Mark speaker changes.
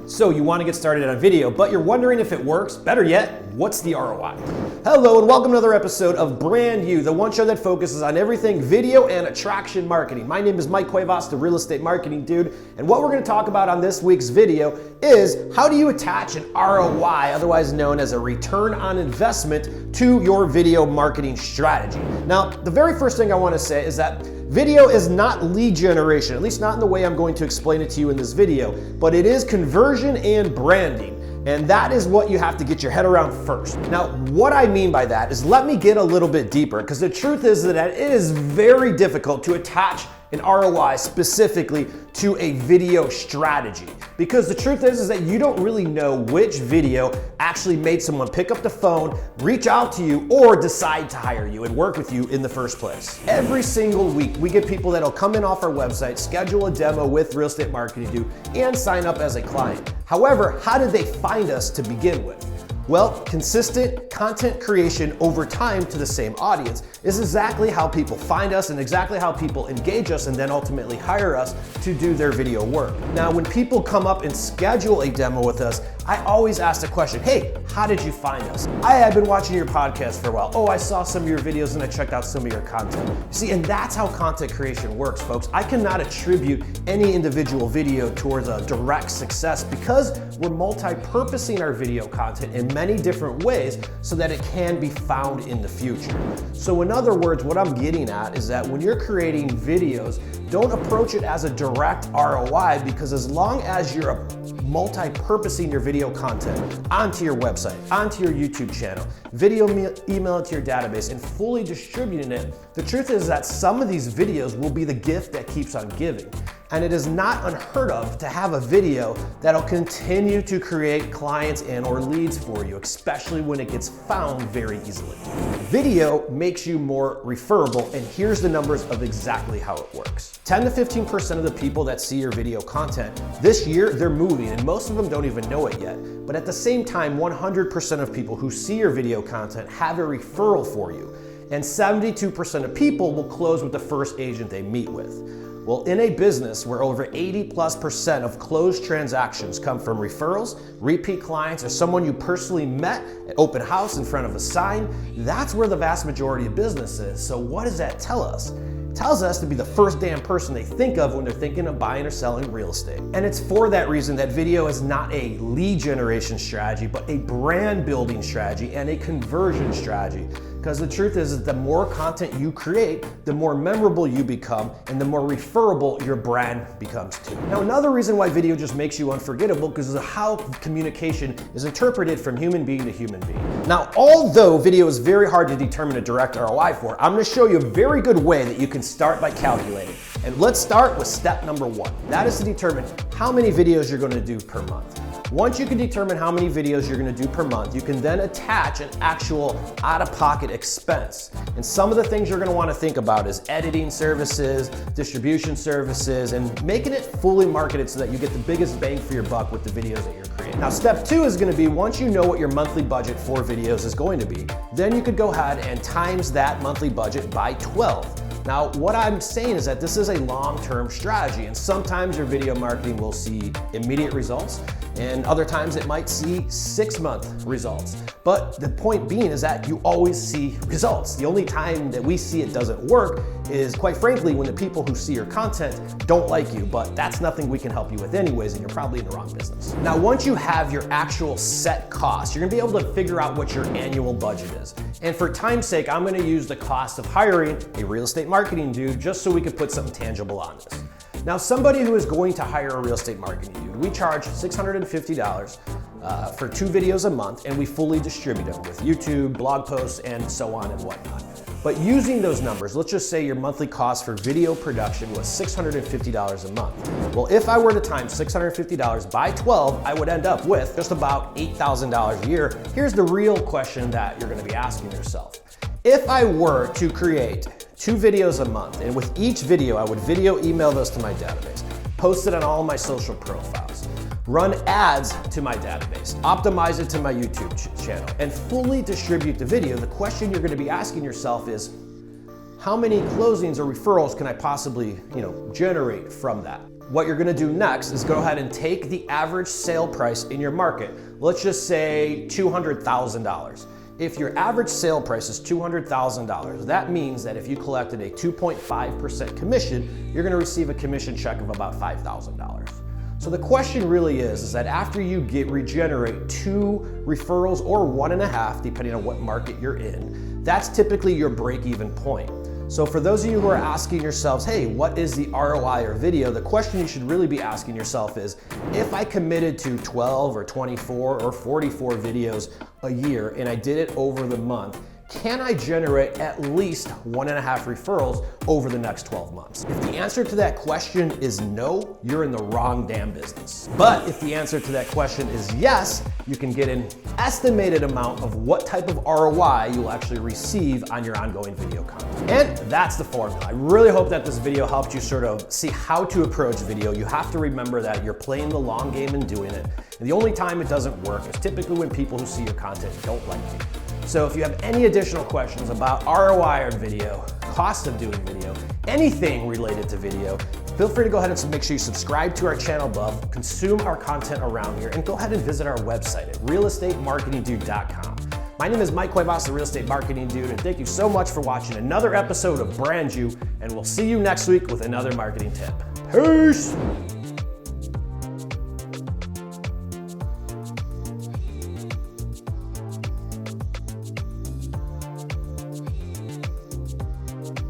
Speaker 1: So you want to get started on video, but you're wondering if it works? Better yet, what's the ROI? Hello and welcome to another episode of Brand You, the one show that focuses on everything video and attraction marketing. My name is Mike Cuevas, the real estate marketing dude, and what we're going to talk about on this week's video is how do you attach an ROI, otherwise known as a return on investment, to your video marketing strategy. Now, the very first thing I want to say is that video is not lead generation, at least not in the way I'm going to explain it to you in this video, but it is conversion and branding. And that is what you have to get your head around first. Now, what I mean by that is let me get a little bit deeper, because the truth is that it is very difficult to attach an ROI specifically to a video strategy. Because the truth is that you don't really know which video actually made someone pick up the phone, reach out to you, or decide to hire you and work with you in the first place. Every single week, we get people that'll come in off our website, schedule a demo with Real Estate Marketing Dude, and sign up as a client. However, how did they find us to begin with? Well, consistent content creation over time to the same audience is exactly how people find us and exactly how people engage us and then ultimately hire us to do their video work. Now, when people come up and schedule a demo with us, I always ask the question, hey, how did you find us? I have been watching your podcast for a while. Oh, I saw some of your videos and I checked out some of your content. See, and that's how content creation works, folks. I cannot attribute any individual video towards a direct success because we're multi-purposing our video content in many different ways so that it can be found in the future. So in other words, what I'm getting at is that when you're creating videos, don't approach it as a direct ROI, because as long as you're multi-purposing your video content onto your website, onto your YouTube channel, email it to your database, and fully distributing it, the truth is that some of these videos will be the gift that keeps on giving. And it is not unheard of to have a video that'll continue to create clients and or leads for you, especially when it gets found very easily. Video makes you more referable, and here's the numbers of exactly how it works. 10 to 15% of the people that see your video content this year, they're moving, and most of them don't even know it yet. But at the same time, 100% of people who see your video content have a referral for you, and 72% of people will close with the first agent they meet with. Well, in a business where over 80+% of closed transactions come from referrals, repeat clients, or someone you personally met at open house in front of a sign, that's where the vast majority of business is. So what does that tell us? It tells us to be the first damn person they think of when they're thinking of buying or selling real estate. And it's for that reason that video is not a lead generation strategy, but a brand building strategy and a conversion strategy. Because the truth is that the more content you create, the more memorable you become, and the more referable your brand becomes too. Now, another reason why video just makes you unforgettable because of how communication is interpreted from human being to human being. Now, although video is very hard to determine a direct ROI for, I'm going to show you a very good way that you can start by calculating. And let's start with step number one. That is to determine how many videos you're going to do per month. Once you can determine how many videos you're going to do per month, you can then attach an actual out-of-pocket expense. And some of the things you're going to want to think about is editing services, distribution services, and making it fully marketed so that you get the biggest bang for your buck with the videos that you're creating. Now, step two is going to be once you know what your monthly budget for videos is going to be, then you could go ahead and times that monthly budget by 12. Now, what I'm saying is that this is a long-term strategy, and sometimes your video marketing will see immediate results, and other times it might see 6-month results. But the point being is that you always see results. The only time that we see it doesn't work is, quite frankly, when the people who see your content don't like you, but that's nothing we can help you with anyways, and you're probably in the wrong business. Now, once you have your actual set costs, you're gonna be able to figure out what your annual budget is. And for time's sake, I'm gonna use the cost of hiring a real estate marketing dude just so we could put something tangible on this. Now, somebody who is going to hire a real estate marketing dude, we charge $650 for 2 videos a month, and we fully distribute them with YouTube, blog posts, and so on and whatnot. But using those numbers, let's just say your monthly cost for video production was $650 a month. Well, if I were to times $650 by 12, I would end up with just about $8,000 a year. Here's the real question that you're going to be asking yourself. If I were to create 2 videos a month, and with each video, I would video email those to my database, post it on all my social profiles, run ads to my database, optimize it to my YouTube channel, and fully distribute the video, the question you're going to be asking yourself is, how many closings or referrals can I possibly, generate from that? What you're gonna do next is go ahead and take the average sale price in your market. Let's just say $200,000. If your average sale price is $200,000, that means that if you collected a 2.5% commission, you're gonna receive a commission check of about $5,000. So the question really is that after you regenerate 2 referrals or 1.5, depending on what market you're in, that's typically your break-even point. So for those of you who are asking yourselves, hey, what is the ROI or video? The question you should really be asking yourself is, if I committed to 12 or 24 or 44 videos a year and I did it over the month, can I generate at least 1.5 referrals over the next 12 months? If the answer to that question is no, you're in the wrong damn business. But if the answer to that question is yes, you can get an estimated amount of what type of ROI you'll actually receive on your ongoing video content. And that's the formula. I really hope that this video helped you sort of see how to approach video. You have to remember that you're playing the long game and doing it. And the only time it doesn't work is typically when people who see your content don't like you. So if you have any additional questions about ROI on video, cost of doing video, anything related to video, feel free to go ahead and make sure you subscribe to our channel above, consume our content around here, and go ahead and visit our website at realestatemarketingdude.com. My name is Mike Cuevas, the Real Estate Marketing Dude, and thank you so much for watching another episode of Brand You, and we'll see you next week with another marketing tip. Peace!